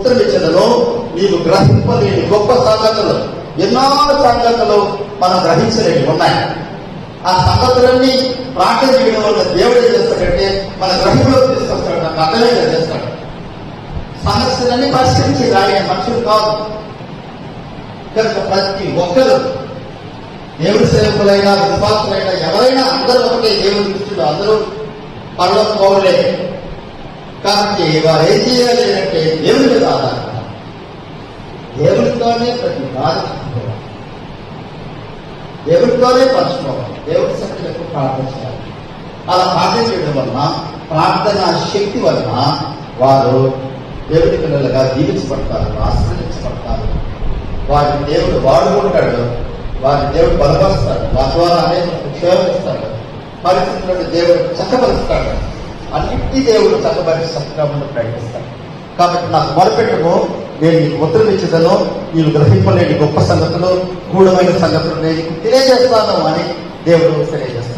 ఉత్తరం ఇచ్చదను నీవు గ్రహింపలేని గొప్ప సంగతులు, ఎన్నో సంగతులు మనం గ్రహించలేని ఉన్నాయి. ఆ సంగతులన్నీ ప్రార్థన చేయడం వల్ల దేవుడు ఏం చేస్తాడంటే మన గ్రహింపులో తీసుకొస్తాడు, నాకు అర్థమేగా చేస్తాడు. సమస్యలన్నీ పరిష్కరించి రాయని మనుషులు కాదు. కనుక ప్రతి ఒక్కరు దేవుడి సేవకులైనా విశ్వాసులైనా ఎవరైనా అందరూ ఒకటే దేవుడి దృష్టిలో, అందరూ పరలోక పౌరులే. కాబట్టి వారు ఏం చేయాలి అంటే దేవుడి మీద ఆధారపడాలి, దేవుడితోనే ప్రతి బాధ దేవుడితోనే పంచుకోవాలి, దేవుడి శక్తులకు ప్రార్థించాలి. అలా ప్రార్థన చేయడం వలన, ప్రార్థన శక్తి వలన వారు దేవుడి పిల్లలుగా దీవించబడతారు, ఆశ్రయించబడతారు. వారిని దేవుడు వాడుకుంటాడు, వారిని దేవుడు బలపరుస్తాడు, వారి ద్వారా అనేక క్షేమిస్తాడు, పరిస్థితులను దేవుడు చక్కపరుస్తాడు, అన్నింటి దేవుడు చక్కబరి సత్క్రమంలో ప్రకటిస్తాడు. కాబట్టి నాకు మొదలుపెట్టము, నేను నీకు ఉత్తరం ఇచ్చేదను, నీవు గ్రహింపలేని గొప్ప సంగతులు, గూఢమైన సంగతులు నేను తెలియజేస్తాను అని దేవుడు తెలియజేస్తాడు.